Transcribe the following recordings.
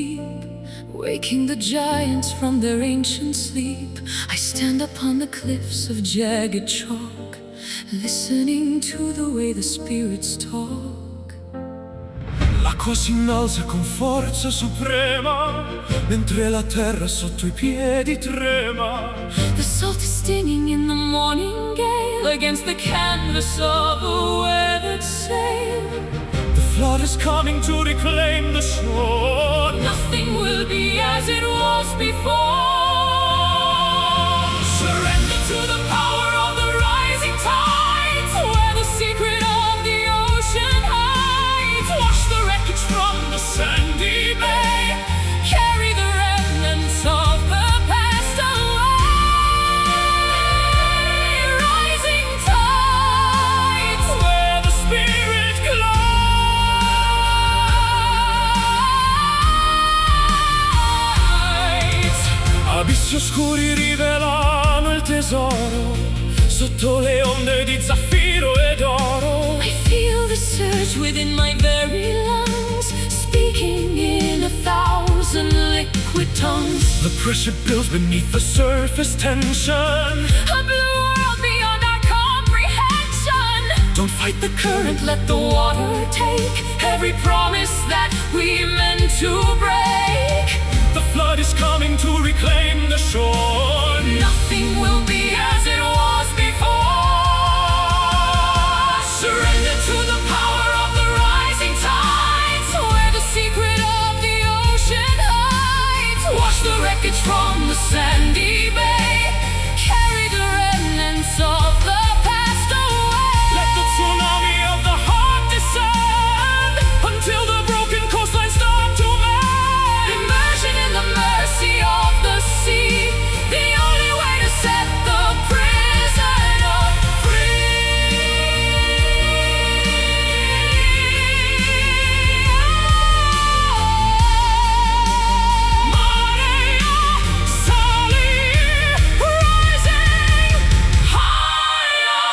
deep, waking the giants from their ancient sleep. I stand upon the cliffs of jagged chalk, listening to the way the spirits talk. L'acqua si innalza con forza suprema, mentre la terra sotto i piedi trema. The salt is stinging in the morning gale against the canvas of a weathered sail. The flood is coming to reclaim the shore. Nothing will be as it was before. Surrender to the power of the rising tides, where the secret of the ocean hides. Wash the wreckage from the sandy bay, carry the remnants of the past away. Rising tides, where the spirit glows. Abissi oscuri rivelano il tesoro, sotto le onde di zaffiro ed oro. I feel the surge within my very lungs, speaking in 1,000 liquid tongues. The pressure builds beneath the surface tension. A blue world beyond our comprehension. Don't fight the current, Let the water take every promise that we meant to break. the flood is coming to reclaim the shore. Nothing will be as it was before. Surrender to the power of the rising tides, where the secret of the ocean hides. Wash the wreckage from the sandy bay, carry the remnants of the past away. Let the tsunami of the heart descend, until the broken coastline start to mend. Immersion in the mercy of the sea, the only way to set the prisoner free. Maria Sali, rising higher.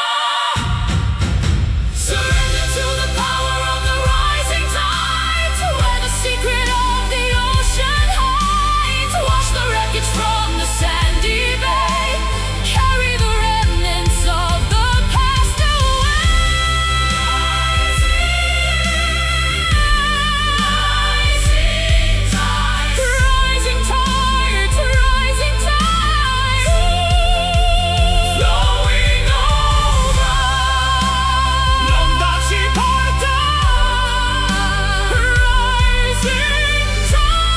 Surrender to the power of the rising tides, where the secret of the ocean hides. Wash the wreckage from the sandy bay, carry the remnants of the past away. Rising tides, rising tides, flowing over. L'onda ci porta. Rising tides,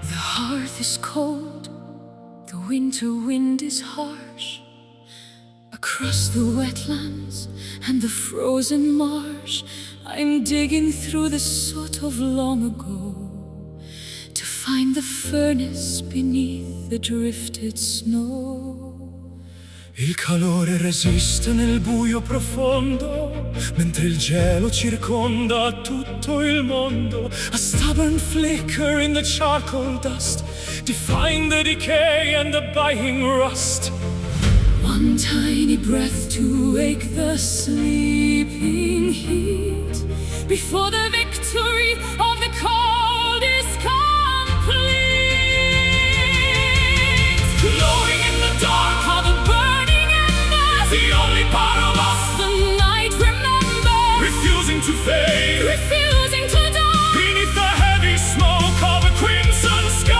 the hearth is cold, the winter wind is harsh. Across the wetlands and the frozen marsh, I'm digging through the soot of long ago, to find the furnace beneath the drifted snow. Il calore resiste nel buio profondo, mentre il gelo circonda tutto il mondo. A stubborn flicker in the charcoal dust, defying the decay and the biting rust. One tiny breath to wake the sleeping heat, before the victory of the cold is complete. Glowing in the dark are the burning embers, the only part of us the night remembers. refusing to fade, refusing to die. beneath the heavy smoke of a crimson sky.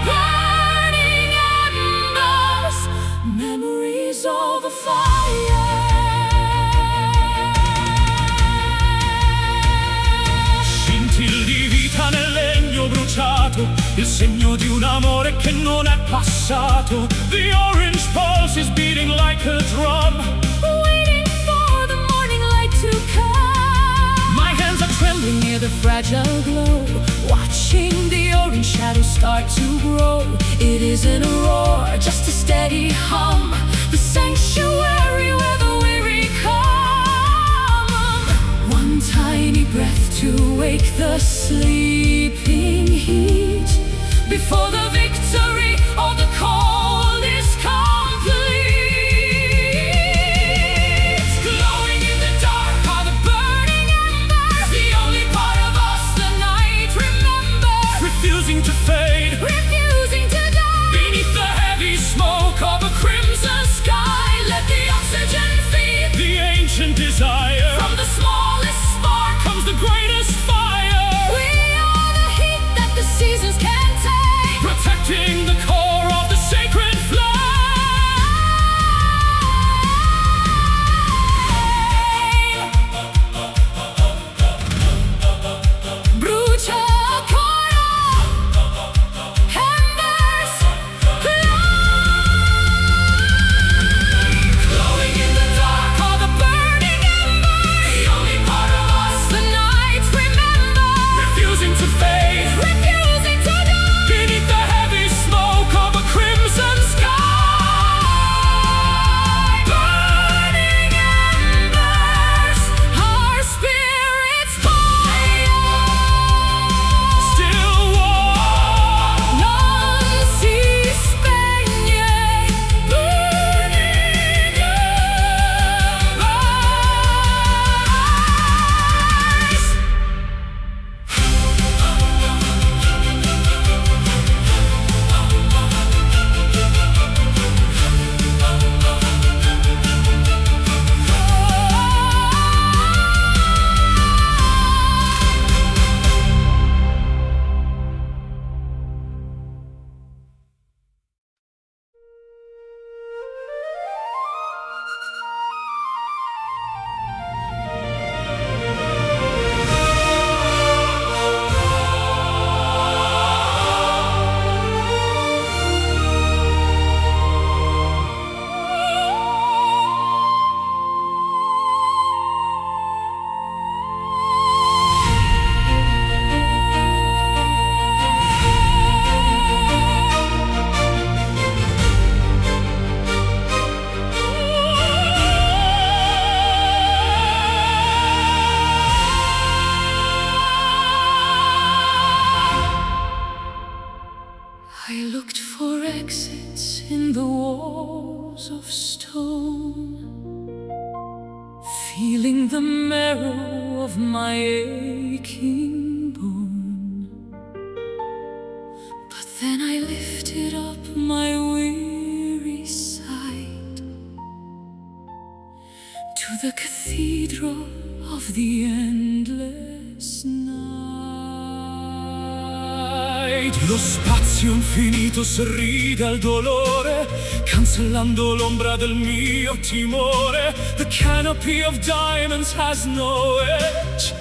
Burning embers, memories of a fire. Scintille di vita nel legno bruciato, il segno di un amore che non è passato. The orange pulse is beating like a drum, Waiting for the morning light to come. my hands are trembling Near the fragile glow, watching the orange shadows start to grow. It isn't a roar, just a steady hum, the sanctuary where the weary come. One tiny breath to wake the sleeping heat, before the victory of the cold is complete. Glowing in the dark are the burning embers, the only part of us the night remembers. refusing to fade, Refusing to die, beneath the heavy smoke of a crimson sky, let the oxygen feed. the ancient desire. From the smallest spark Comes the greatest fire, we are the heat that the seasons can't take. protecting the core of the sacred flame. Brucia ancora, embers, glowing in the dark are the burning embers, the only part of us the night remembers. Refusing to fade, Refusing to die, beneath the heavy smoke of a crimson sky. burning embers, our spirits fire. Still warm, Non si spegne, burning embers. I looked for exits in the walls of stone, feeling the marrow of my aching bone. But then I lifted up my weary sight to the cathedral of the endless night. lo spazio infinito sorride al dolore, cancellando l'ombra del mio timore. The canopy of diamonds has no edge,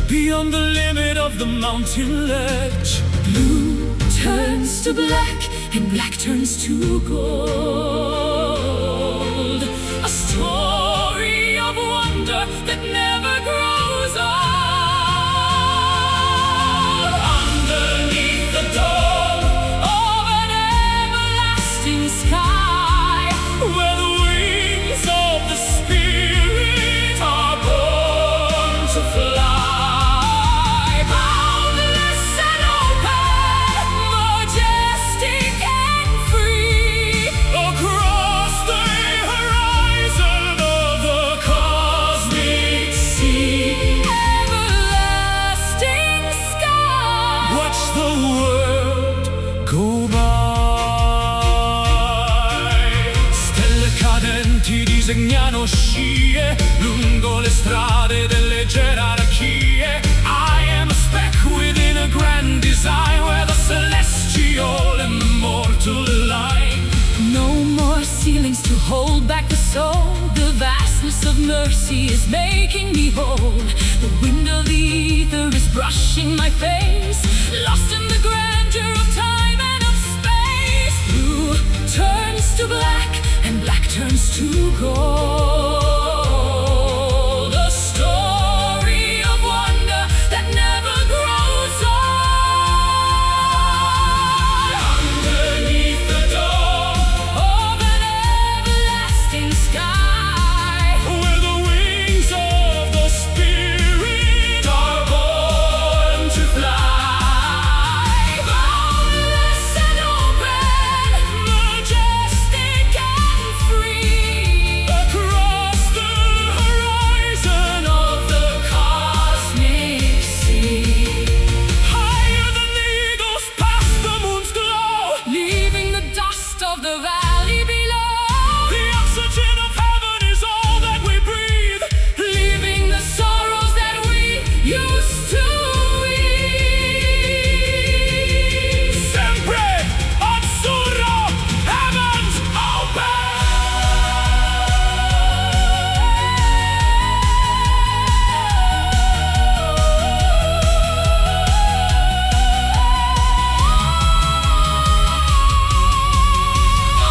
beyond the limit of the mountain ledge. Blue turns to black and black turns to gold. A story of wonder that never grows old. Underneath the dome of an everlasting sky, Where the wings of the spirit are born to fly. boundless and open, majestic and free, Across the horizon of the cosmic sea, everlasting sky. watch the world go by. Stelle cadenti disegnano scie lungo lungo le strade delle gerarchie. I am a speck within a grand design, where the celestial and mortal align. No more ceilings to hold back the soul. The vastness of mercy is making me whole. The wind of the ether is brushing my face, lost in the grandeur of time and of space. Blue turns to black and black turns to gold. A story of wonder that never grows old. Underneath the dome Of an everlasting sky, where the wings of the Spirit are born to fly. boundless and open, Majestic and free, across the horizon of the cosmic sea, higher than the eagles past the moon's glow. leaving the dust of the valley below, The oxygen of heaven is all that we breathe. leaving the sorrows that we used to ease. Sempre azzurro, heavens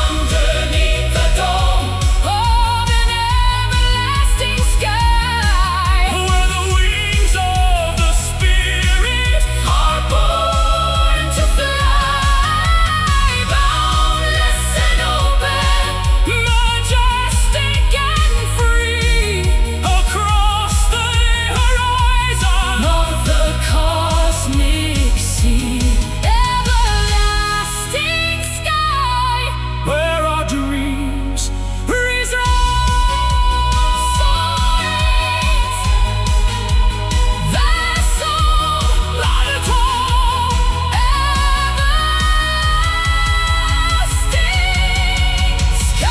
underneath the dome, Of an everlasting sky, where the wings of the Spirit are born to fly, boundless and open, majestic and free, across the horizon of the cosmic sea, everlasting sky, where our dreams soaring vessel, everlasting sky.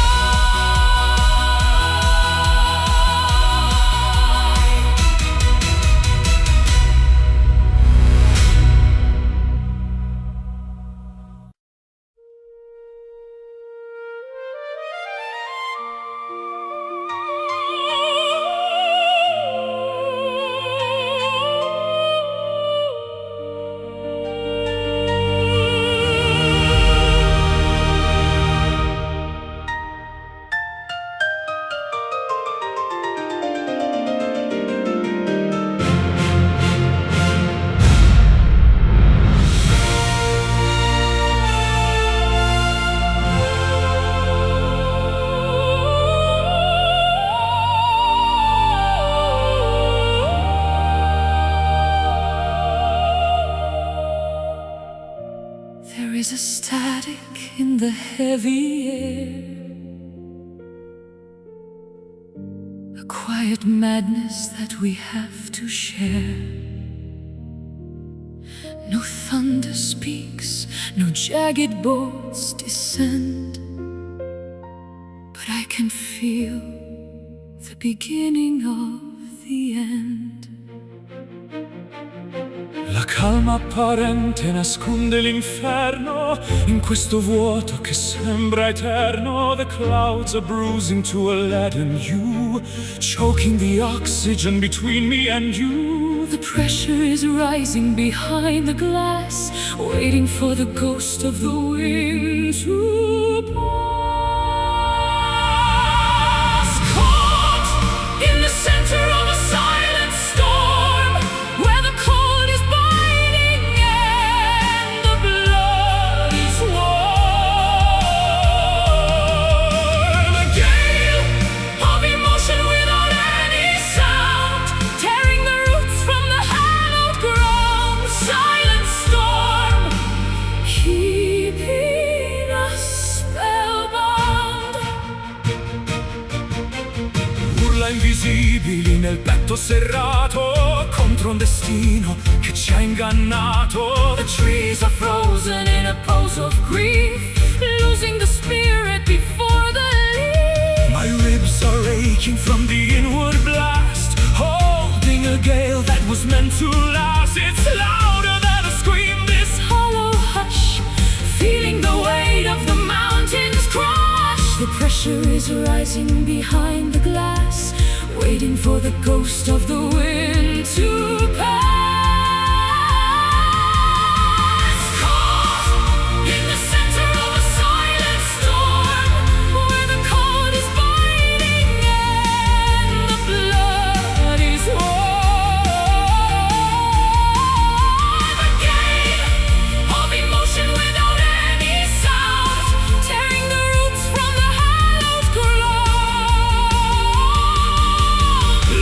There is a static in the heavy air, a quiet madness that we have to share. No thunder speaks, no jagged bolts descend, but I can feel the beginning of the end. La calma apparente nasconde l'inferno in questo vuoto che sembra eterno. The clouds are bruising to a leaden hue, choking the oxygen between me and you. The pressure is rising behind the glass, waiting for the ghost of the wind to pass. Caught in the center of a silent storm, Where the cold is biting and the blood is warm. A gale of emotion without any sound, tearing the roots from the hallowed ground. silent storm, Keeping us spellbound. urla invisibili nel petto serrato contro un destino che ci ha ingannato. The trees are frozen in a pose of grief, losing the spirit before the leaf. My ribs are aching from the inward blast. pressure is rising behind the glass, waiting for the ghost of the wind to pass. Caught in the center of a silent storm, where the cold is biting and the blood is warm. A gale of emotion without any sound, tearing the roots from the hallowed ground.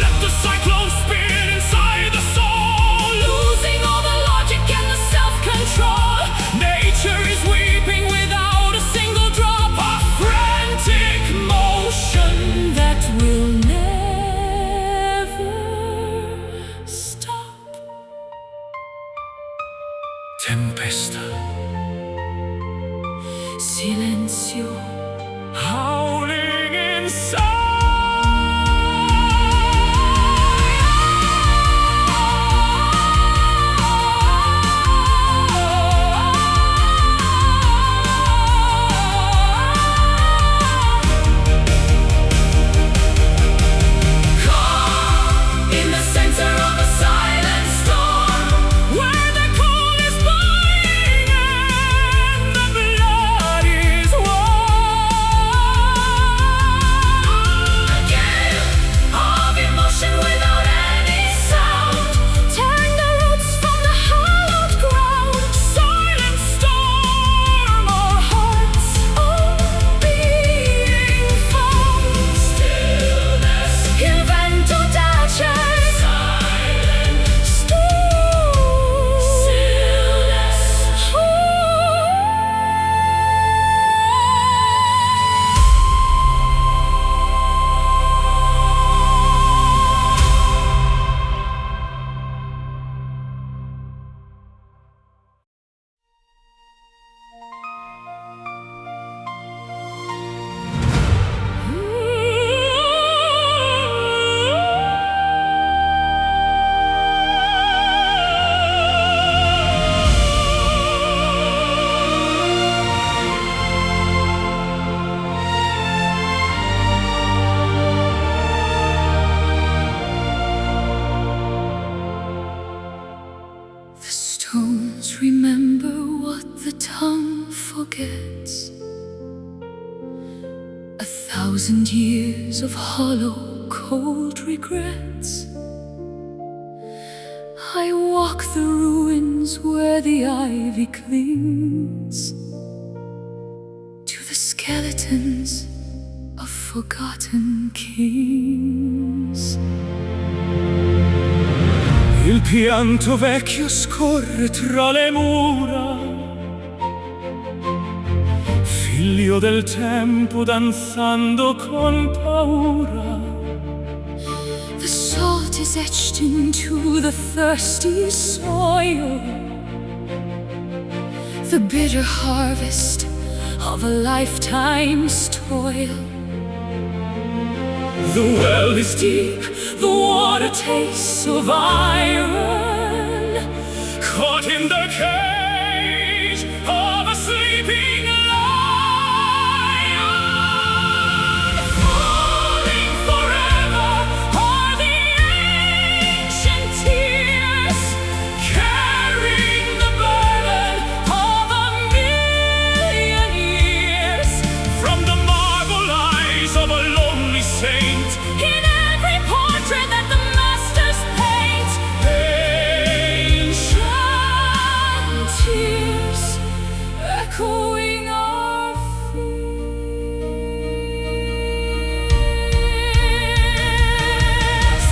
Let the cyclone spin inside the soul, Losing all the logic and the self-control. nature is weeping without a single drop of frantic motion. That will never stop. Tempesta, Silenzio, howling inside. caught in the center of a silent storm, Where the cold is biting and the blood is warm. a gale of emotion without any sound, tearing the roots from the hallowed ground. Silent storm, our hearts All being found. stillness, Il vento tace, silent stillness. The stones remember what the tongue forgets. 1,000 years of hollow, cold regrets. I walk the ruins where the ivy clings to the skeletons of forgotten kings. il pianto vecchio scorre tra le mura, figlio del tempo danzando con paura. The salt is etched into the thirsty soil, the bitter harvest of a lifetime's toil. The well is Deep, the water tastes of iron, caught in the cage of a sleeping lion. falling forever are the ancient tears, Carrying the burden of a million years. from the marble eyes of a lonely saint. In every portrait that the masters paint, ancient tears echoing our fears.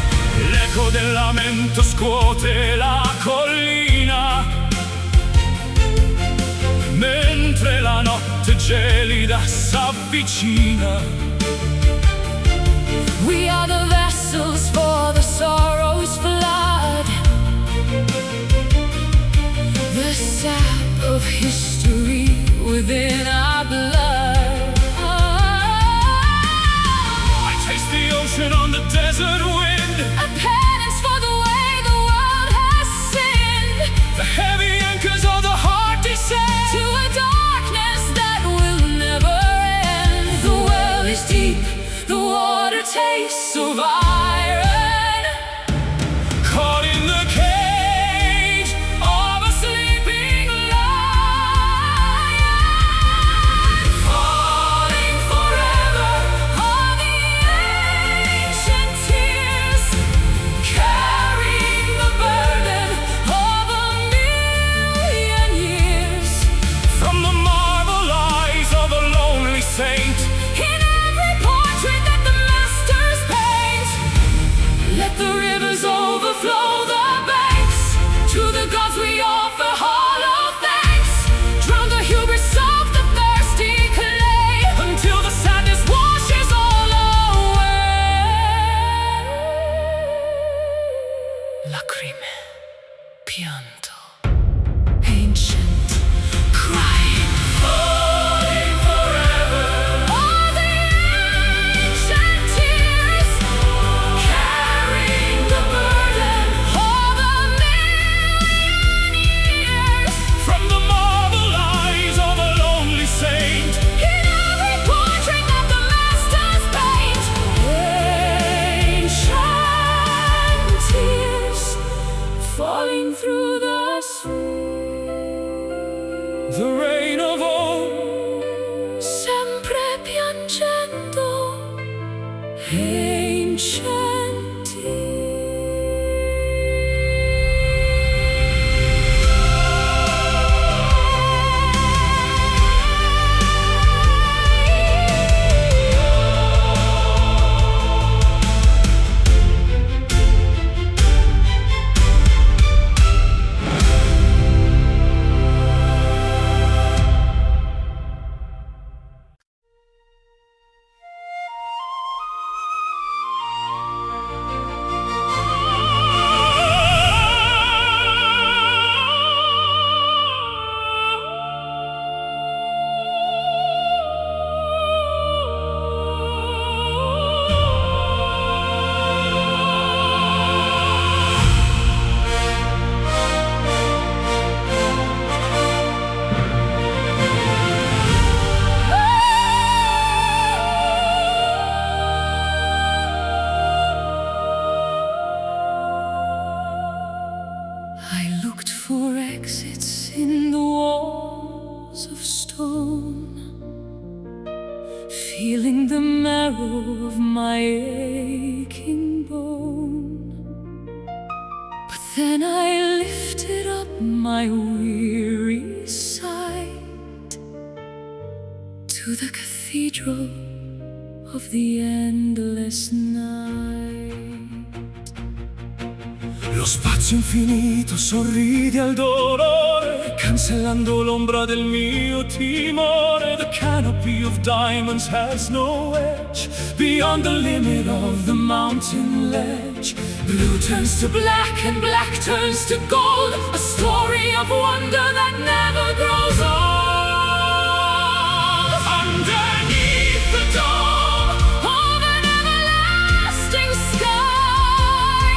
L'eco del lamento scuote la collina, mentre la notte gelida s'avvicina. We are the vessels for the sorrow's flood, the sap of history within our blood. I taste the ocean on the desert wind, A penance for the way the world has sinned, the heavy anchors of the heart descend to a darkness that will never end. The well is let the rivers overflow the banks. To the gods we offer hollow thanks. Drown the hubris of the thirsty clay, until the sadness washes all away. Lacrime, pianto, ancient crying, falling forever. all the ancient tears, carrying the burden of a million years. From the marble eyes of a lonely saint, In every portrait that the masters paint, ancient tears falling through the sweet. the rain of old, Sempre piangendo, ancient tears. I looked for exits in the walls of stone, feeling the marrow of my aching bone. But then I lifted up my weary sight to the cathedral of the endless night. lo spazio infinito sorride al dolore, cancellando l'ombra del mio timore. The canopy of diamonds has no edge, beyond the limit of the mountain ledge. Blue turns to black and black turns to gold, a story of wonder that never grows old. Underneath the dome Of an everlasting sky,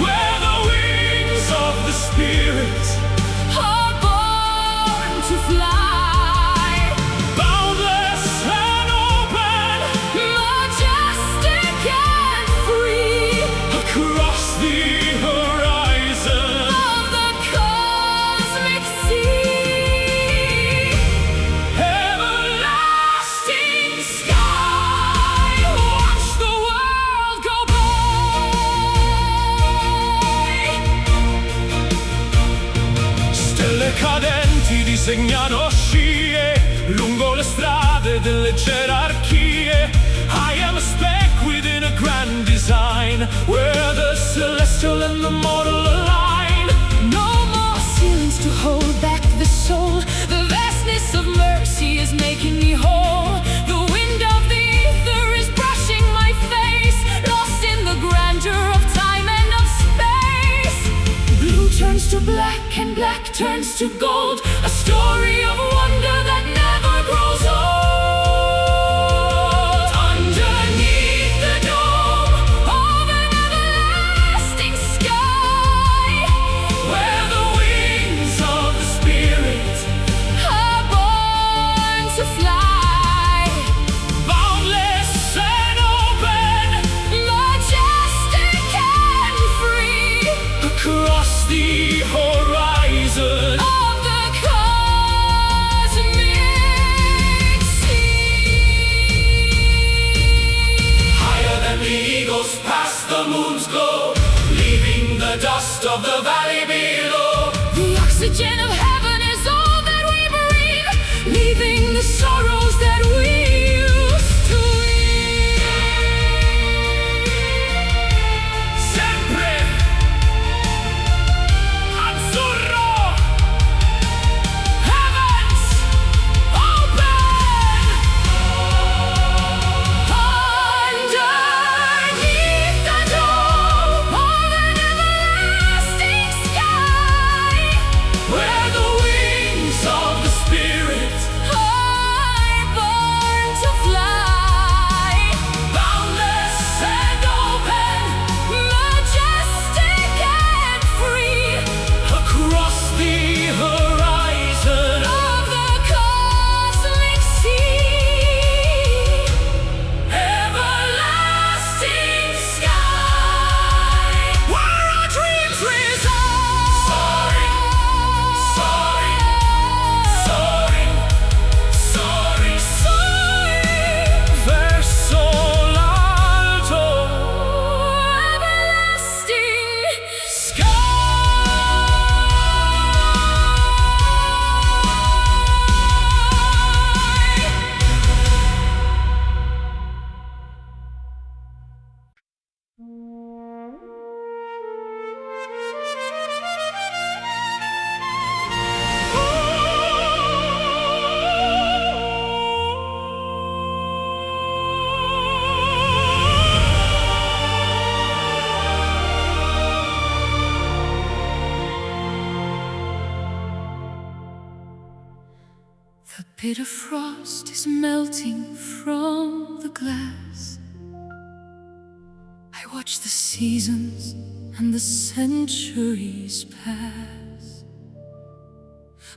where the wings of the spirit are born to fly, boundless and open majestic and free, across the horizon. of the cosmic sea. Everlasting sky, Watch the world go by. stelle cadenti disegnano scie lungo le strade delle gerarchie. I am a speck within a grand design, where the celestial and the mortal align. No more ceilings to hold back the soul. The vastness of mercy is making me whole. The wind of the ether is brushing my face, lost in the grandeur of time and of space. Blue turns to black and black turns to gold, a story of wonder that never grows old. Underneath the dome of an everlasting sky, Where the wings of the spirit are born to fly, boundless and open majestic and free, across the horizon. of the cosmic sea. Higher than the eagles past the moon's glow, leaving the dust of the valley below. The oxygen of heaven is all that we breathe, leaving the sorrows that we used to eat. Send The bitter frost is melting from the glass. I watch the seasons and the centuries pass.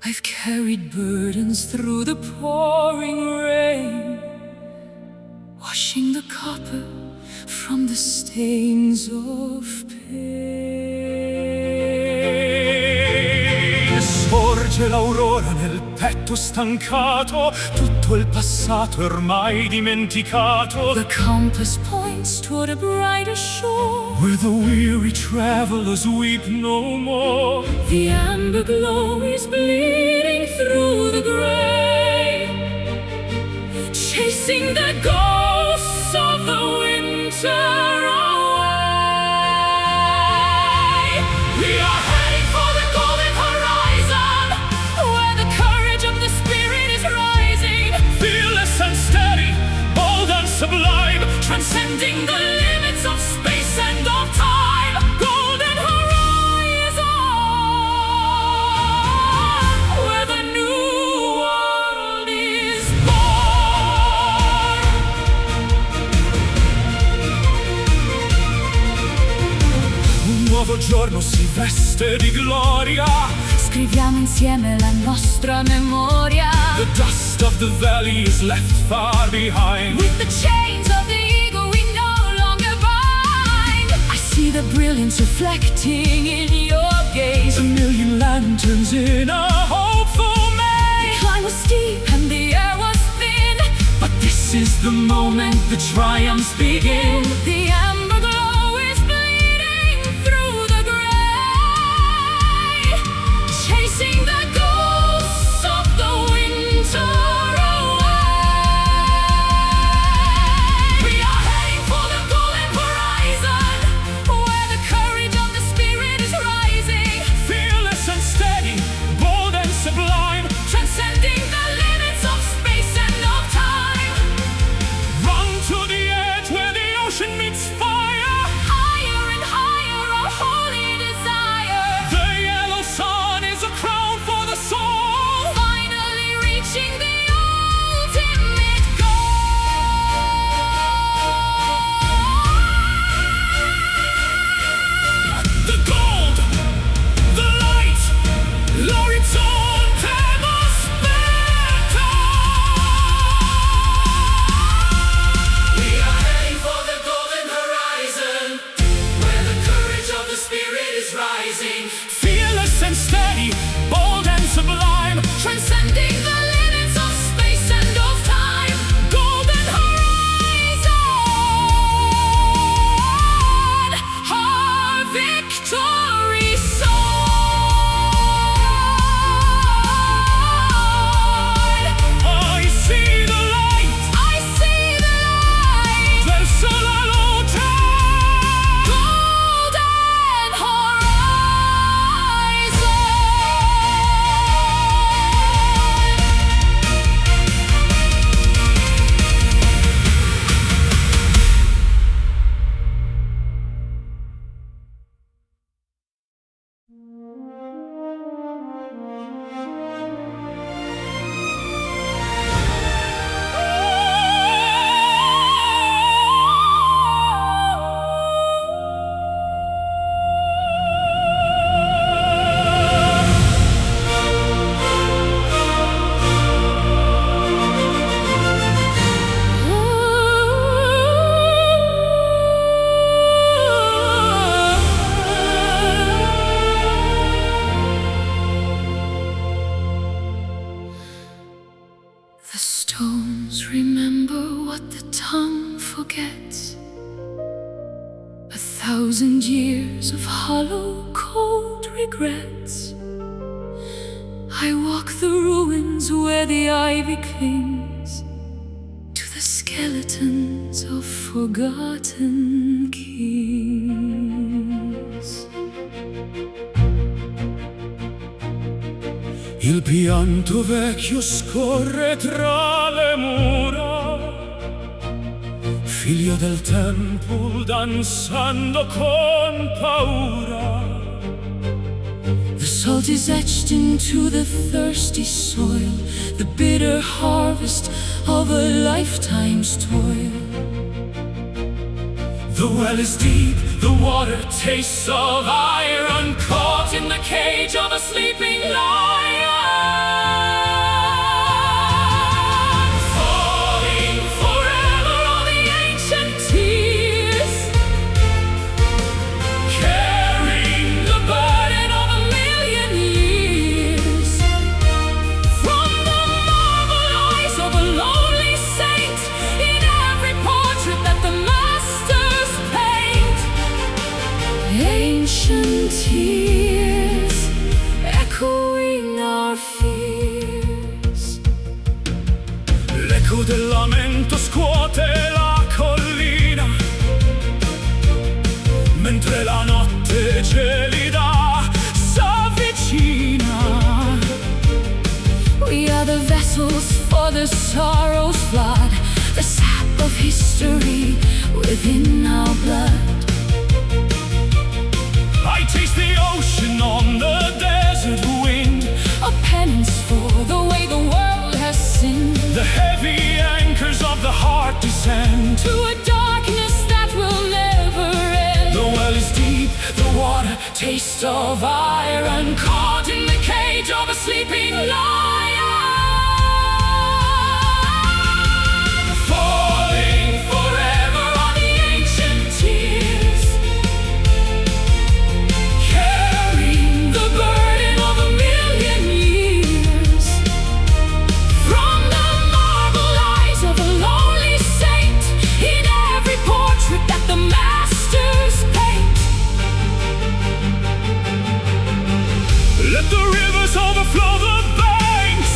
I've carried burdens through the pouring rain, washing the copper from the stains of pain. Sorge l'aurora nel petto stancato, tutto il passato è ormai dimenticato. The compass points toward a brighter shore, where the weary travelers weep no more. The amber glow is bleeding through the gray, chasing the ghosts of the winter away. We are heading for the golden horizon, where the courage of the spirit is rising. Fearless and steady, bold and sublime, Transcending the limits of space and of time. Golden horizon, where the new world is born. Un nuovo giorno si veste di gloria. Scriviamo insieme la nostra memoria. The dust of the valley is left far behind. With the chains of the ego we no longer bind. I see the brilliance reflecting in your gaze. A million lanterns in a hopeful maze. The climb was steep and the air was thin, But this is the moment the triumphs begin. the amber glow is bleeding through the gray, chasing the ghosts of the winter away. We are heading for the golden horizon, where the courage of the spirit is rising. Fearless and steady, bold and sublime, Transcending the limits of space and of time. run to the edge where the ocean meets fire. Higher and higher, our holy desire. The yellow sun is a crown for the soul. Finally reaching the ultimate goal. The gold, the light, l'orizzonte aspetta. We are heading for the golden horizon, where the courage of the spirit is rising. Fearless and steady, bold and sublime, Transcending the limits of space and of time. golden Horizon, our victory sword. I see the light, I see the light. verso la luce. Golden horizon. The stones remember what the tongue forgets. 1,000 years of hollow, cold regrets. I walk the ruins where the ivy clings to the skeletons of forgotten kings. Il pianto vecchio scorre tra le mura, figlio del tempo danzando con paura. The Salt is etched into the thirsty soil, the bitter harvest of a lifetime's toil. The well is deep, the water tastes of iron, caught in the cage of a sleeping lion. Falling forever on the ancient tears, carrying the burden of a million years. From the marble eyes of a lonely saint, in every portrait that the masters paint. Ancient tears, echoing our fears. L'eco del lamento scuote la collina, mentre la notte gelida s'avvicina. We are the vessels for the sorrow's flood, the sap of history within our blood. I taste the ocean on the desert wind, A penance for the way the world has sinned, the heavy anchors of the heart descend to a darkness that will never end. The well is deep, the water taste of iron, caught in the cage of a sleeping lion. Falling forever on the ancient tears, carrying the burden of a million years. From the marble eyes of a lonely saint, in every portrait that the masters paint. Let the rivers overflow the banks,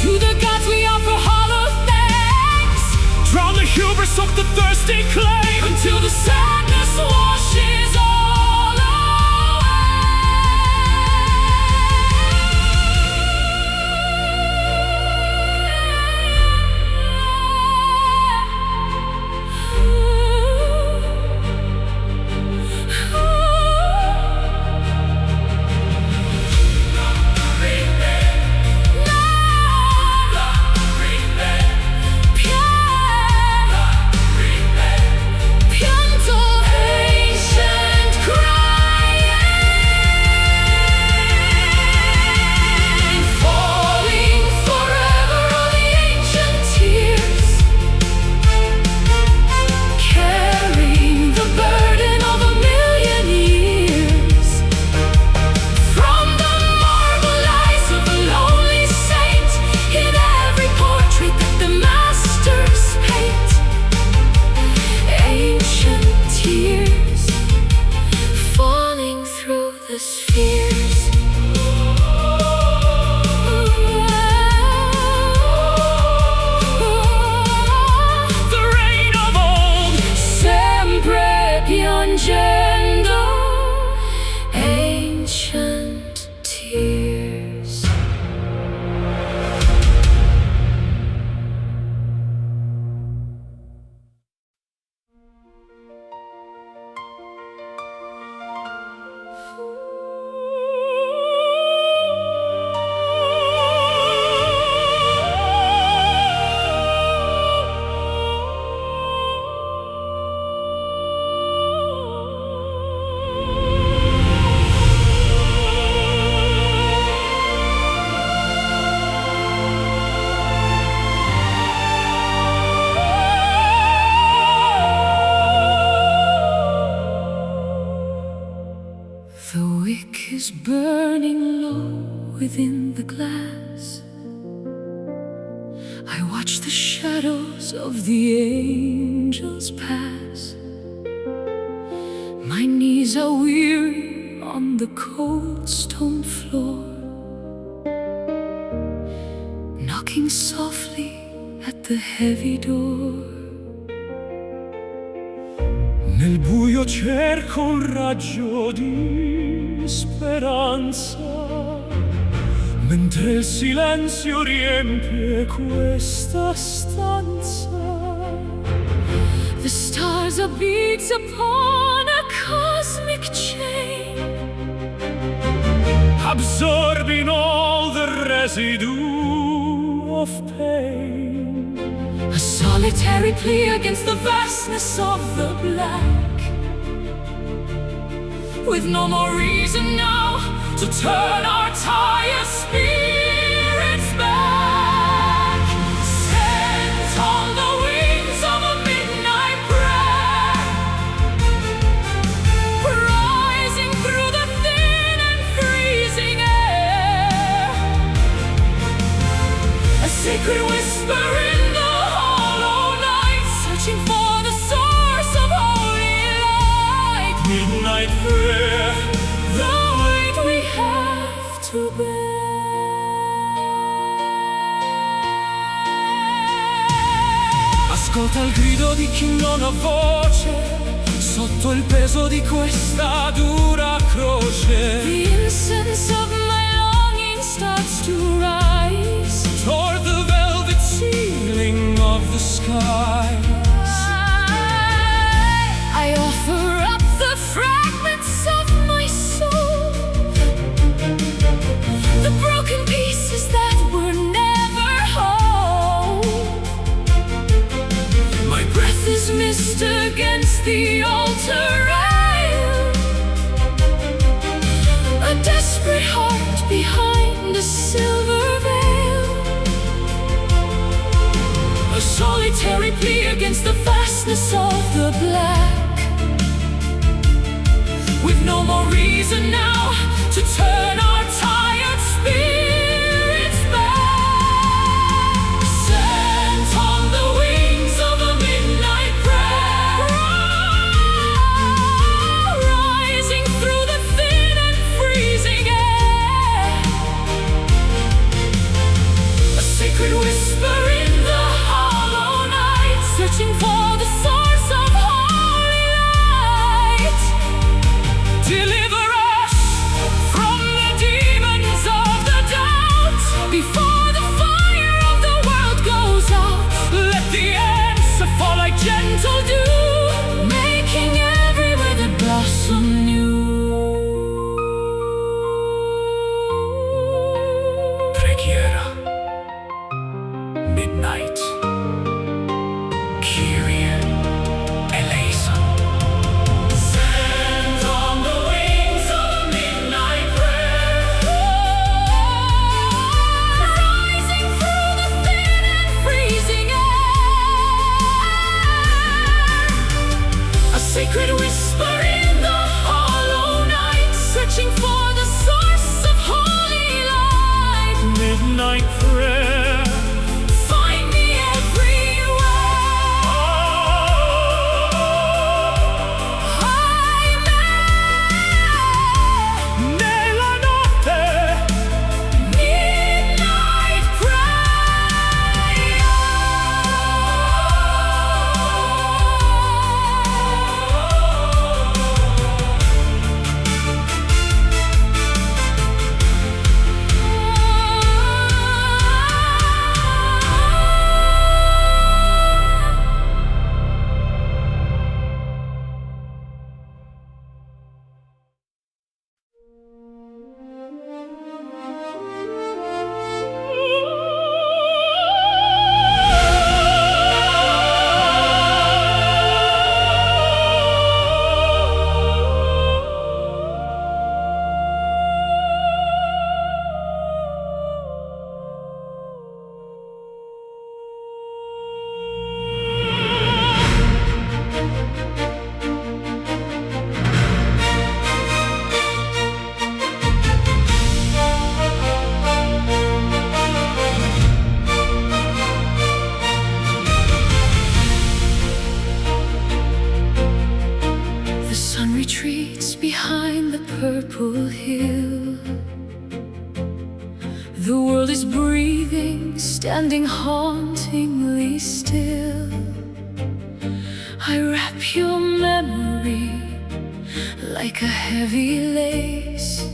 To the gods we offer hollow thanks, drown the hubris, soak the thirsty clay, until the sadness washes all Pianto ancient crying, falling forever on the ancient tears, carrying the burden of a million years. From the marble eyes of a lonely saint, in every portrait that the masters paint. Ancient tears, falling through the spheres. the rain of old. Sempre piangendo. Ancient tears. The wick is burning low within the glass. I watch the shadows of the angels pass. My knees are weary on the cold stone floor, knocking softly at the heavy door. Nel buio cerco un raggio di speranza, mentre il silenzio riempie questa stanza. The stars are beads upon a cosmic chain. absorbing all the residue of pain. A solitary plea against the vastness of the black, with no more reason now to turn our tired spirits back. Sent on the wings of a midnight prayer, rising through the thin and freezing air, a sacred whisper in the hollow night, searching for the source of holy light. Midnight prayer, The weight we have to bear. ascolta il grido di chi non ha voce, sotto il peso di questa dura croce. The incense of my longing starts to rise Toward the velvet ceiling of the skies. I offer up the fragments of my soul, the broken pieces that were never whole. My breath is missed against the altar rail, a desperate heart behind a silver veil, a solitary plea against the vastness of the black, with no more reason now to turn our tired spirits back. Sent on the wings of a midnight prayer, rising through the thin and freezing air, a sacred whisper in the hollow night, searching for the source of holy light. Deliver us from the demons of the doubt, before the fire of the world goes out. Let the answer fall like gentle dew, Making every withered blossom new. preghiera. Midnight, Kyrie eleison. Sent on the wings of a midnight prayer, rising through the thin and freezing air, a sacred whisper in the hollow night, searching for the source of holy light. Midnight prayer. Find me everywhere. I'm Nella notte, midnight The sun retreats behind the purple hill. The world is breathing, standing hauntingly still. I wrap your memory like a heavy lace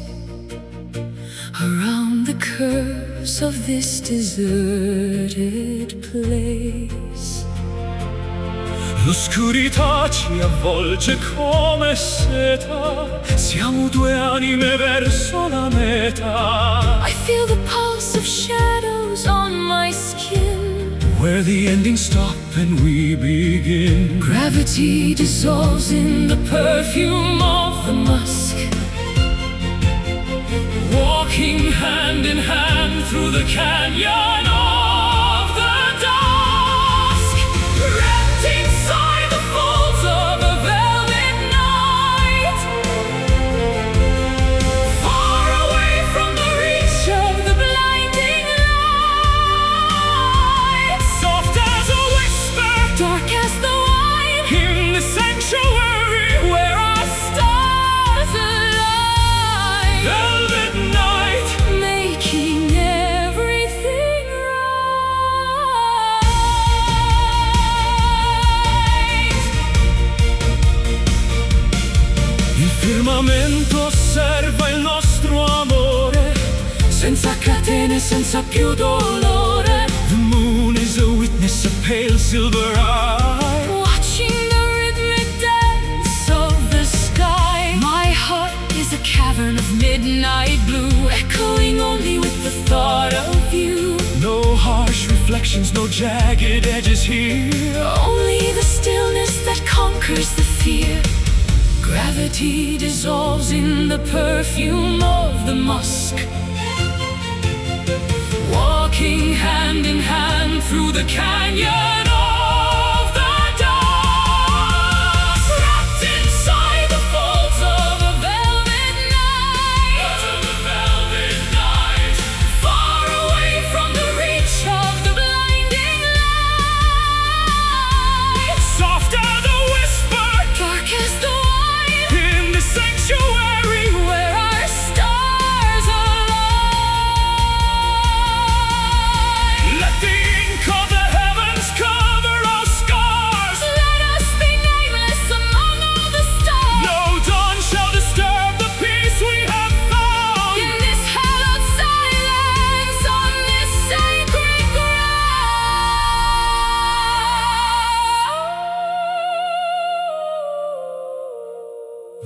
around the curves of this deserted place. L'oscurità ci avvolge come seta, siamo due anime verso la meta. I feel the pulse of shadows on my skin, where the endings stop and we begin. Gravity dissolves in the perfume of the musk, Walking hand in hand through the canyon of the dusk, wrapped inside the folds of a velvet night, far away from the reach of the blinding light. soft as a whisper, Dark as the wine, in the sanctuary where our stars align, velvet night. making everything right. Il firmamento osserva il nostro amore, Senza catene, senza più dolore, the moon is a witness, a pale silver eye. watching the rhythmic dance of the sky. My heart is a cavern of midnight blue, echoing only with the thought of you. No harsh reflections, no jagged edges here. Only the stillness that conquers the fear. Gravity dissolves in the perfume of the musk, walking hand in hand through the canyon of the dusk, wrapped inside the folds of a velvet night, far away from the reach of the blinding light. Soft as a whisper, Dark as the wine, in the sanctuary, where our stars align. let the ink of the heavens cover our scars. Let us be nameless among all the stars. No dawn shall disturb the peace we have found. In this hallowed silence, on this sacred ground.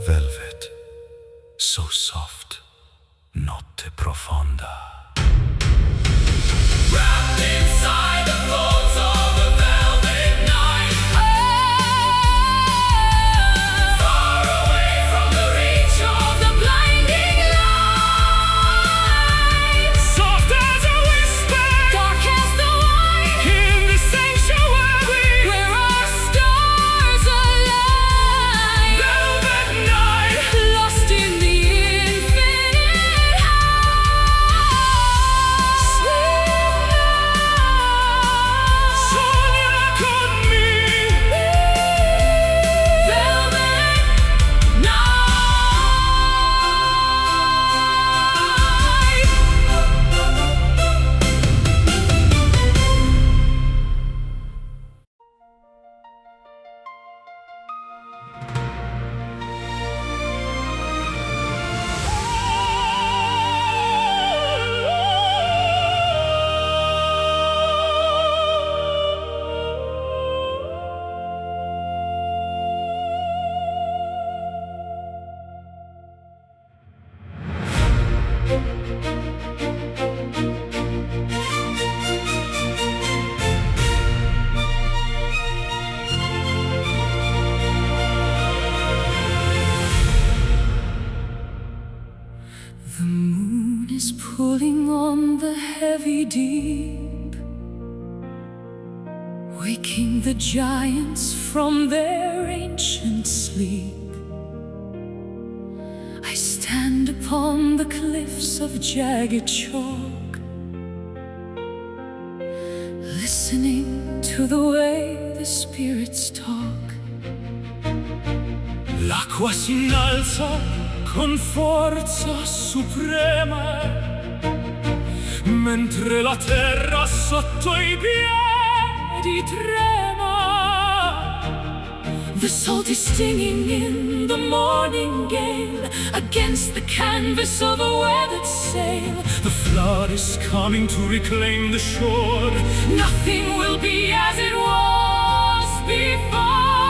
Velvet, so soft, notte profonda. Wrapped inside the folds of a velvet night, far away from the reach of the blinding light. Soft as a whisper, Dark as the wine, in the sanctuary, where our stars align. velvet night. Lost in the infinite heights. Sogna con me. Velvet The moon is pulling on the heavy deep, waking the giants from their ancient sleep. I stand upon the cliffs of jagged chalk, listening to the way the spirits talk. L'acqua si innalza con forza suprema, mentre la terra sotto i piedi trema. The salt is stinging in the morning gale, against the canvas of a weathered sail. The flood is coming to reclaim the shore. Nothing will be as it was before.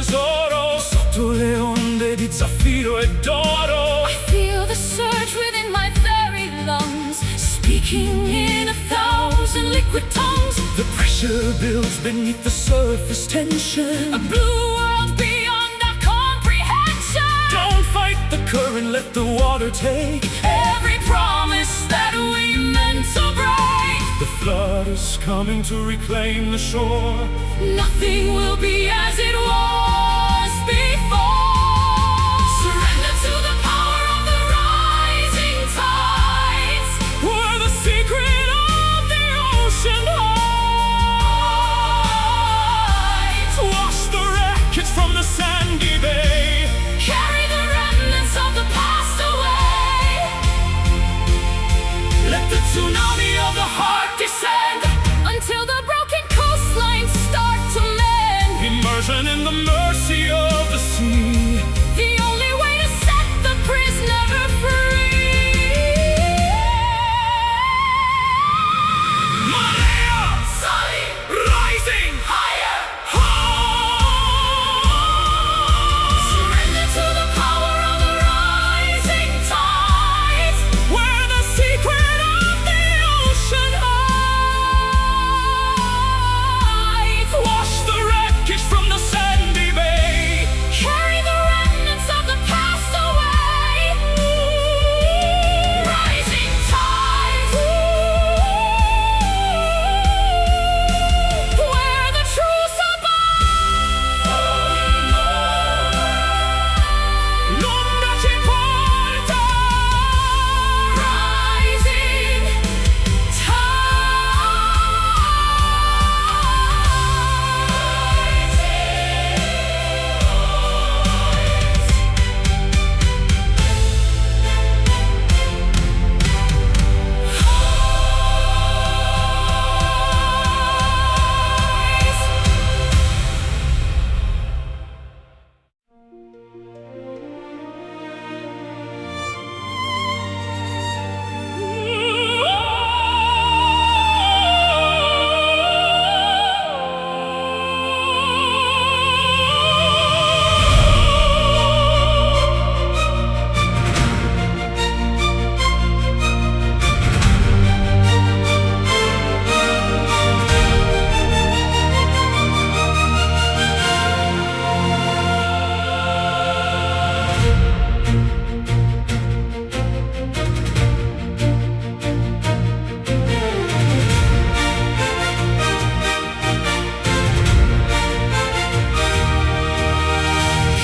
tesoro sotto le onde di zaffiro e d'oro. I feel the surge within my very lungs, speaking in 1,000 liquid tongues. The pressure builds beneath the surface tension, A blue world beyond our comprehension. don't fight the current, let the water take Every promise that we meant to break. the flood is coming to reclaim the shore. Nothing will be as it was before. Surrender to the power of the rising tides. We're the secret of the ocean hides. Wash the wreckage from the sandy bay. Carry the remnants of the past away. Let the tsunami of the heart descend. Until the broken coastlines start to mend. Immersion in the mercy of the sea. The only way to set the prisoner free. Malaya, Sully, rising higher. high. Surrender to the power of the rising tides. We're the secret of the ocean hides. Wash the wreckage from the sandy bay. Carry the remnants of the past away. Rising tides. Where the truth above. L'onda ci porta. Rising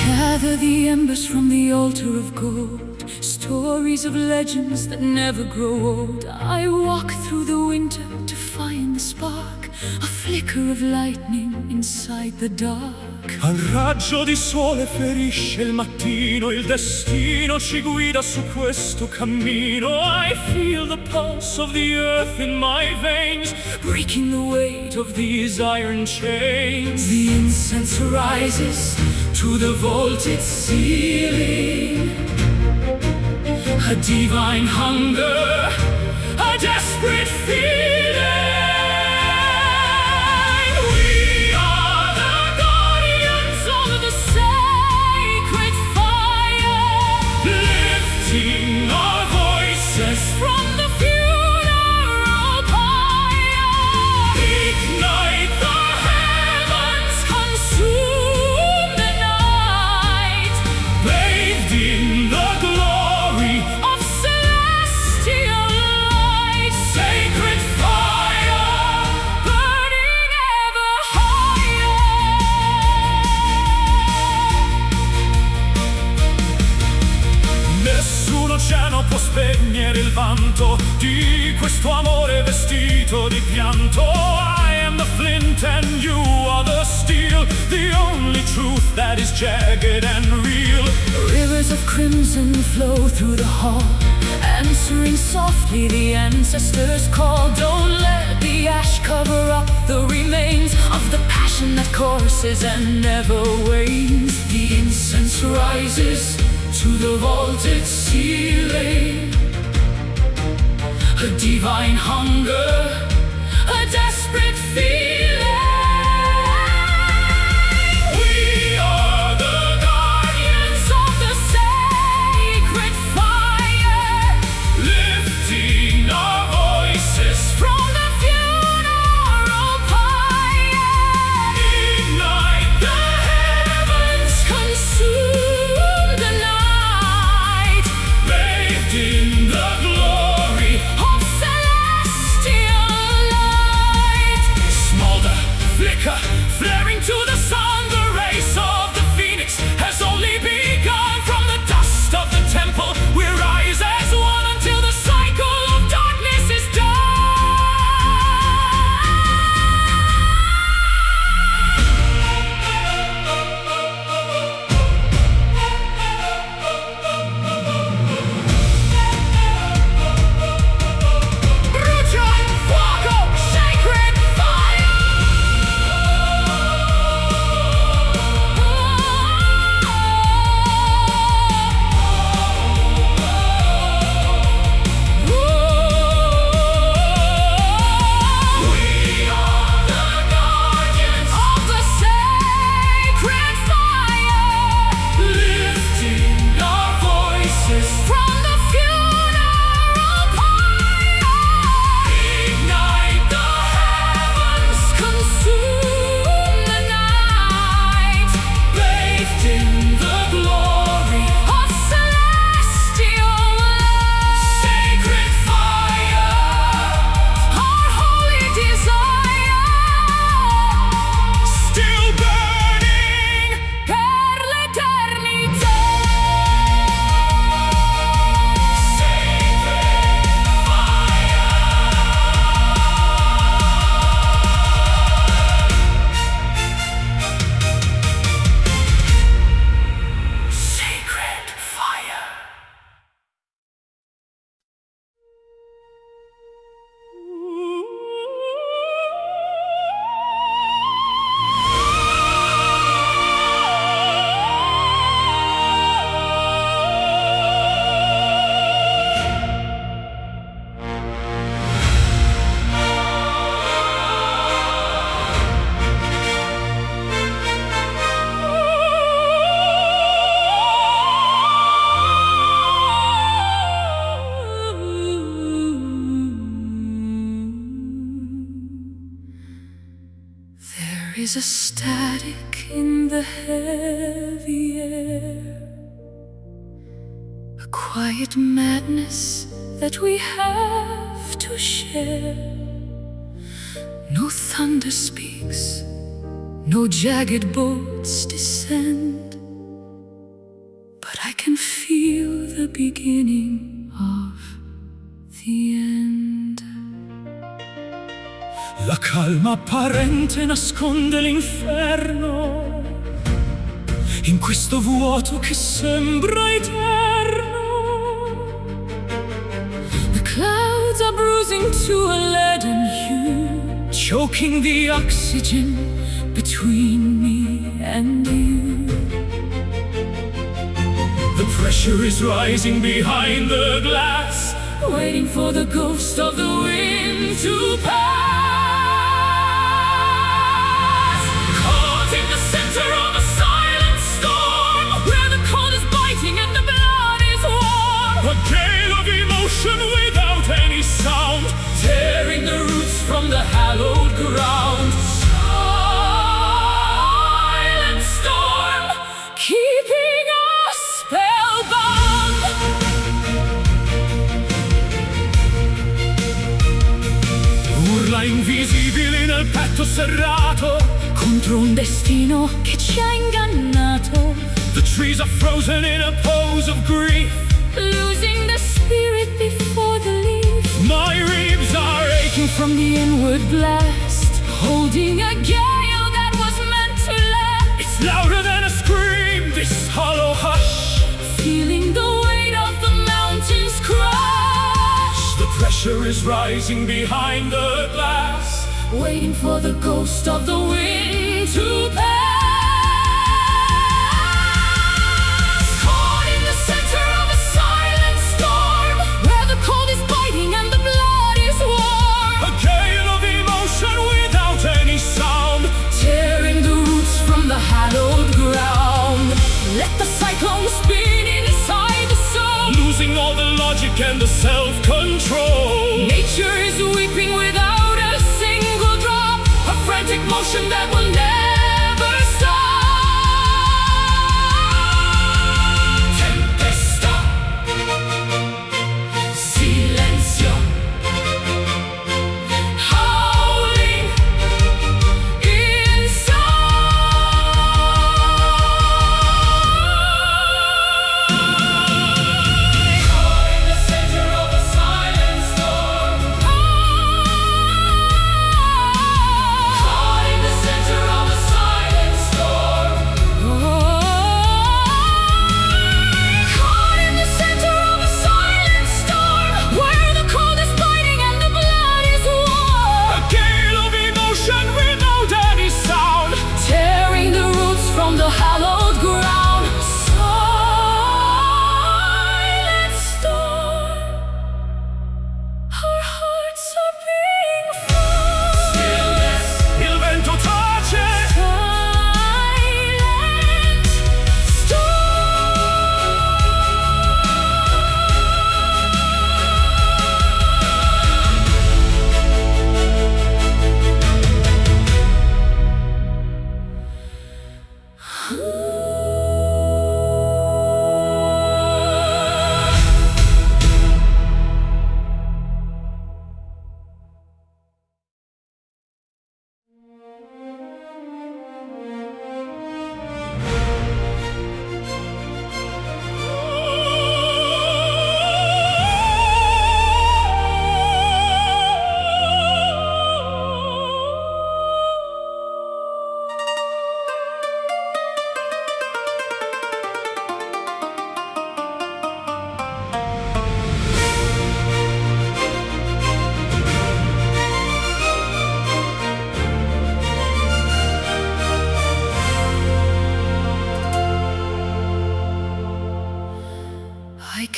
Gather the embers from the altar of gold, stories of legends that never grow old. I walk through the winter to find the spark, a flicker of lightning inside the dark. Al raggio di sole ferisce il mattino, il destino ci guida su questo cammino. I feel the pulse of the earth in my veins, Breaking the weight of these iron chains. the incense rises To the vaulted ceiling, a divine hunger, a desperate feeling. We are the guardians of the sacred fire, lifting our voices from the funeral pyre. ignite the heavens, Consume the night bathed in the glory of celestial light. sacred fire, Burning ever higher. nessun oceano può spegnere il vanto di questo amore vestito di pianto. I am the flint and you are the steel, the only truth that is jagged and real. Rivers of crimson flow through the hall, answering softly the ancestors' call. Don't let the ash cover up the remains of the passion that courses and never wanes. The incense rises to the vaulted ceiling, a divine hunger, A desperate feeling. we are is a static in the heavy air, a quiet madness that we have to share. No thunder speaks, no jagged bolts descend, but I can feel the beginning of the end. La calma apparente nasconde l'inferno in questo vuoto che sembra eterno. The clouds are bruising to a leaden hue, choking the oxygen between me and you. The pressure is rising behind the glass, waiting for the ghost of the wind to pass. Caught in the center of a silent storm, where the cold is biting and the blood is warm. A gale of emotion without any sound, tearing the roots from the hallowed ground. Silent storm, keeping us spellbound. Urla invisibili nel petto serrato contro un destino che ci ha ingannato. The trees are frozen in a pose of grief, losing the spirit before the leaf. My ribs are aching from the inward blast, holding a gale that was meant to last. It's louder than a scream, this hollow hush, feeling the weight of the mountains crush. The pressure is rising behind the glass, waiting for the ghost of the wind to pass. Caught in the center of a silent storm, where the cold is biting and the blood is warm. A gale of emotion without any sound, tearing the roots from the hallowed ground. Let the cyclone spin inside the soul, losing all the logic and the self-control. Nature is weeping without a single drop, a frantic motion that will never stop. Tempesta, silenzio, howling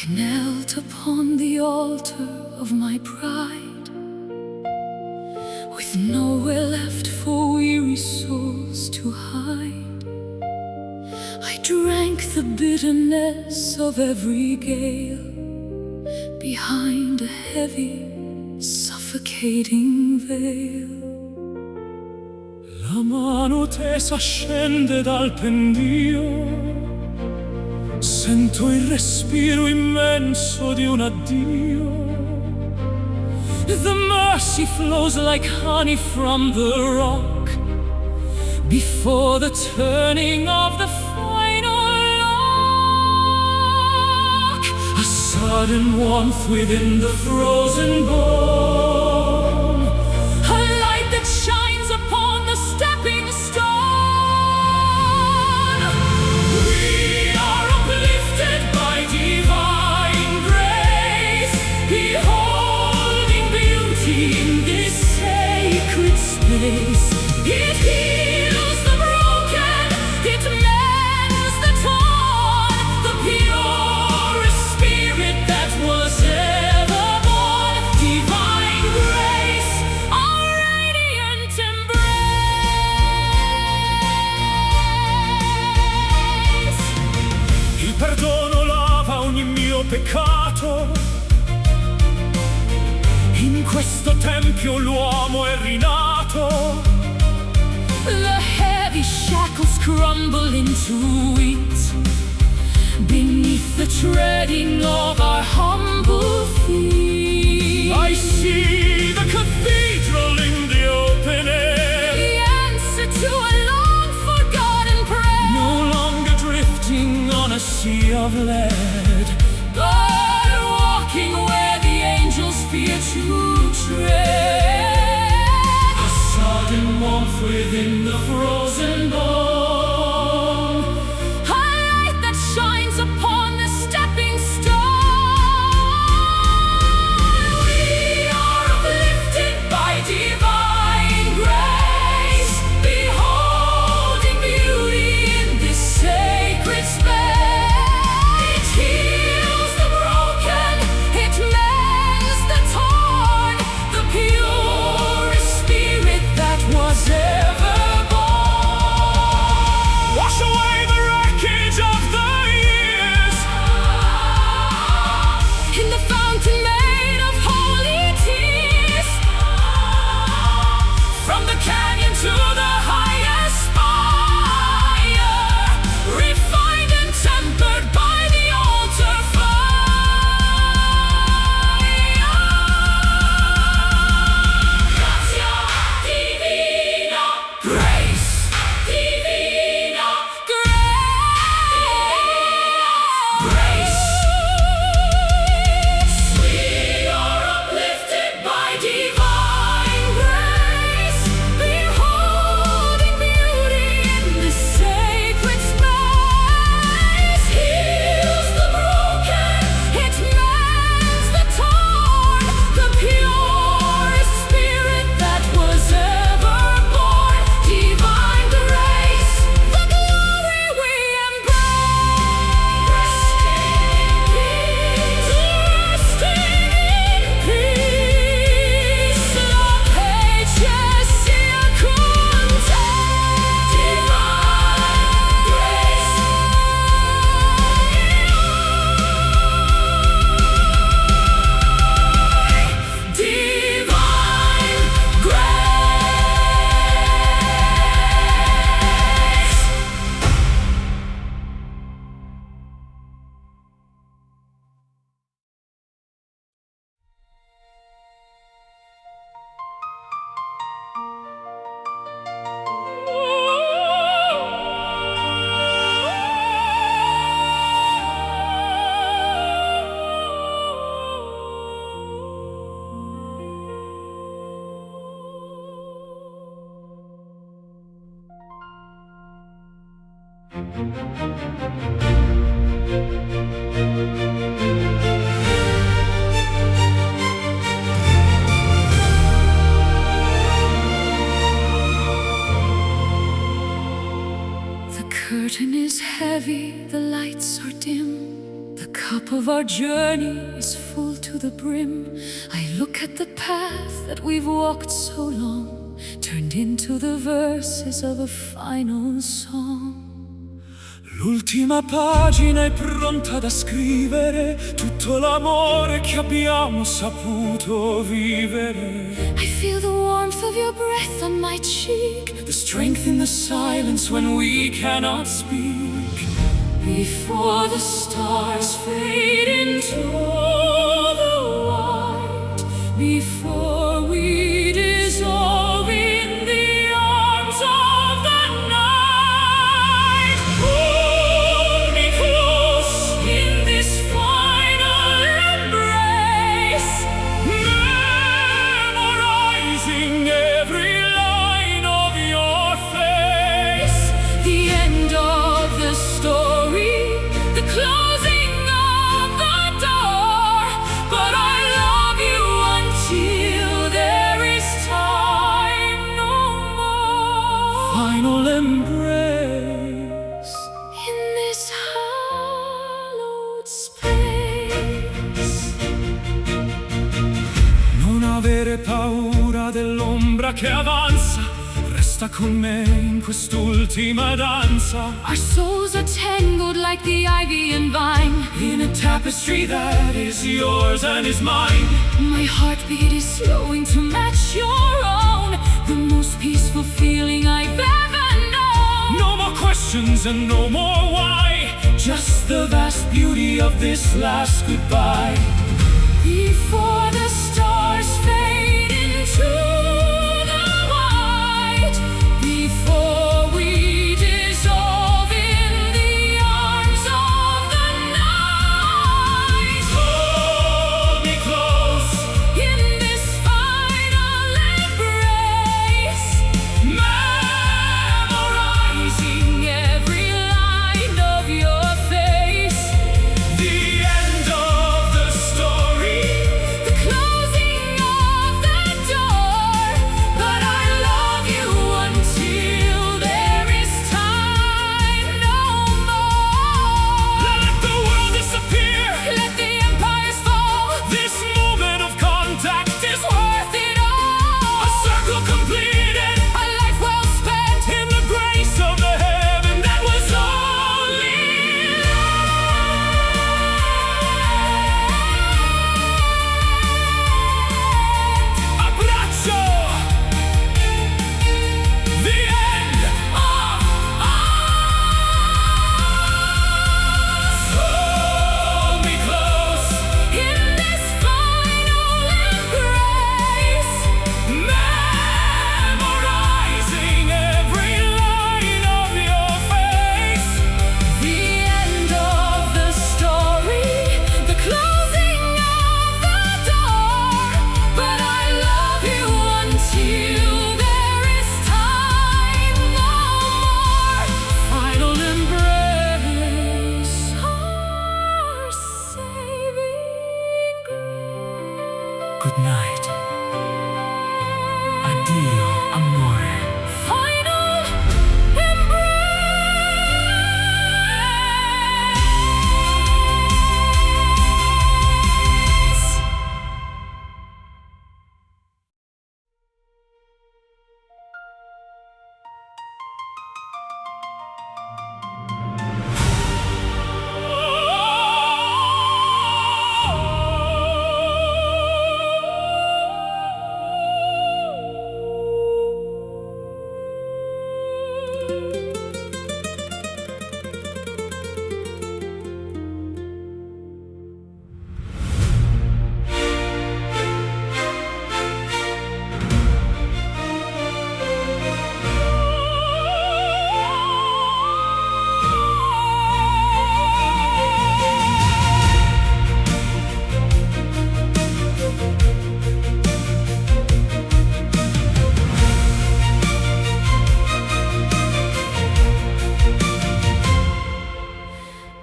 knelt upon the altar of my pride, with nowhere left for weary souls to hide. I drank the bitterness of every gale behind a heavy, suffocating veil. La mano tesa scende dal pendio, sento il respiro immenso di un addio. The mercy flows like honey from the rock before the turning of the final lock. A sudden warmth within the frozen bone, a light that shines upon the stepping stone. We are uplifted by divine grace, beholding beauty in this sacred space. It heals the broken, it mends the torn, the purest spirit that was ever born. Divine grace, our radiant embrace. Il perdono lava ogni mio peccato. In questo tempio l'uomo è rinato. The heavy shackles crumble into it beneath the treading of our humble feet. I see the cathedral in the open air, the answer to a long forgotten prayer. No longer drifting on a sea of lead, but walking where the angels fear to tread. A sudden warmth within the frozen bone, a light that shines upon the stepping stone. We are uplifted by divine grace, beholding beauty in this sacred space. It heals the broken, it mends the torn, the purest spirit that was ever born. Wash away the wreckage of the years in the fountain made of holy tears. From the canyon to the highest spire, refined and tempered by the altar fire. Gratia divina, grace divina, grace. We are uplifted by divine grace, beholding beauty in this sacred space. Heals the broken, it mends the torn, the purest spirit that was ever born. Divine grace, the glory we embrace. Resting in peace, la pace sia con te. Divine grace. Divine grace. The curtain is heavy, the lights are dim. The cup of our journey is full to the brim. I look at the path that we've walked so long, turned into the verses of a final song. L'ultima pagina è pronta da scrivere tutto l'amore che abbiamo saputo vivere. I feel the warmth of your breath on my cheek, The strength in the silence when we cannot speak. before the stars fade into the white, before we dissolve in the arms of the night. Hold me close in this final embrace, Memorizing every line of your face. the end of the story, the closing of the door. But I love you until there is time no more. Final embrace. In this hallowed space, Non avere paura dell'ombra che avanza. Resta con me in quest'ultima danza. our souls are tangled like the ivy and vine. In a tapestry that is yours and is mine. My heartbeat is slowing to match your own, the most peaceful feeling I've ever known. No more questions and no more why. Just the vast beauty of this last goodbye. Before the stars fade into the white, before we dissolve in the arms of the night. Hold me close. In this final embrace, memorizing every line of your face. The end of the story. The closing of the door. But I love you until there is time no more. Let the world disappear. Let the empires fall. This moment of contact is worth Worth it all. a circle completed. A life well spent. In the grace of the heaven that was only abbraccio. The end of us. Hold me close. In this final embrace, Memorizing every line of your face. the end of the story, the closing of the door. But I love you until there is time no more. Final embrace, our saving grace. Good night. Addio, amore. Final embrace.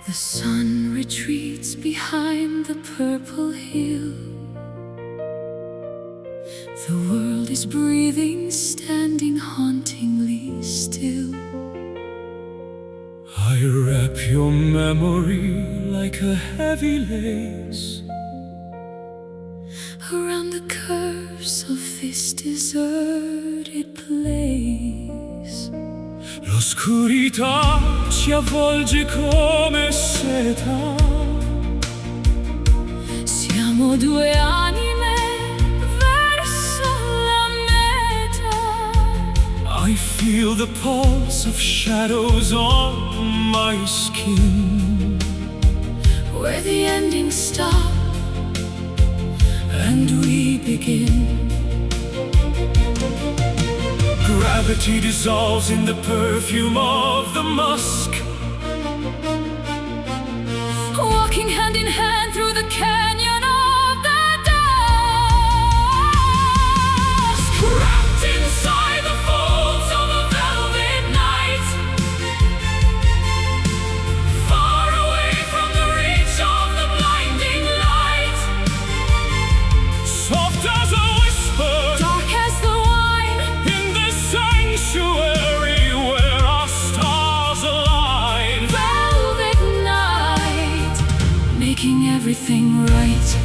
The sun retreats behind the purple hill. The world is breathing, standing hauntingly still. I wrap your memory like a heavy lace Around the curves of this deserted place. L'oscurità ci avvolge come seta. Siamo due anime verso la meta. I feel the pulse of shadows on my skin, where the endings stop and we begin. Gravity dissolves in the perfume of the musk, walking hand in hand through the canyon of the dusk. Wrapped inside the folds of a velvet night, far away from the reach of the blinding light. Soft as a whisper, Dark as the wine, in this sanctuary where our stars align. velvet night, making everything right.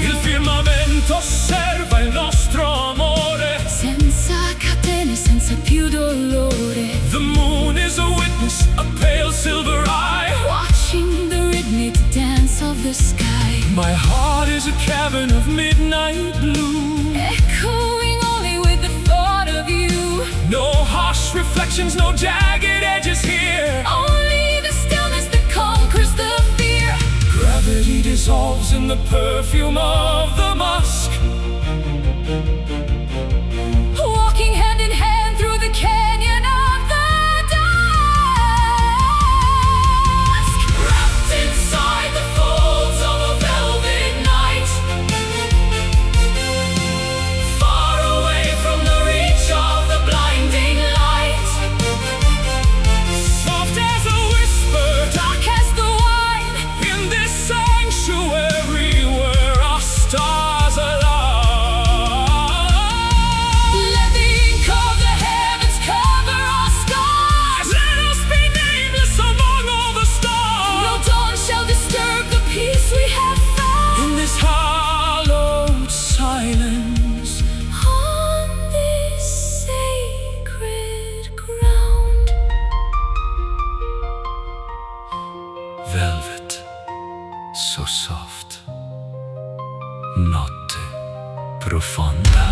Il firmamento osserva il nostro amore. Senza catene, senza più dolore. The moon is a witness, a pale silver eye, Watching the rhythmic dance of the sky. my heart is a cavern of midnight blue. Echoing only with the thought of you. No harsh reflections, no jagged edges here. Only the stillness that conquers the fear. Gravity dissolves in the perfume of the musk, Walking hand in hand through the canyon of the dusk. wrapped inside the folds of a velvet night, far away from the reach of the blinding light. Soft as a whisper, Dark as the wine, in this sanctuary where our stars align. let the ink of the heavens cover our skies. Let us be nameless among all the No stars. dawn shall disturb the peace we have found. In this hallowed silence, On this sacred ground. velvet, so soft, notte profonda.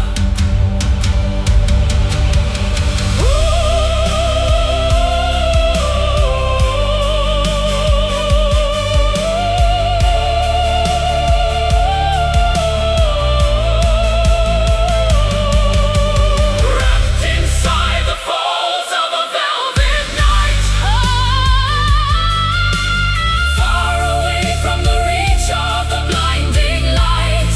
Wrapped inside the folds of a velvet night, far away from the reach of the blinding light.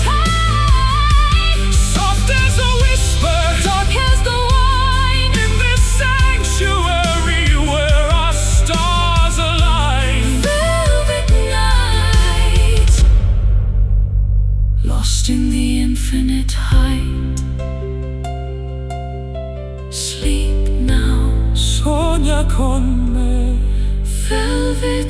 Soft as a whisper, Dark as the wine, in this sanctuary where our stars align. velvet night, lost in the infinite height. Sleep now, Sogna con me. velvet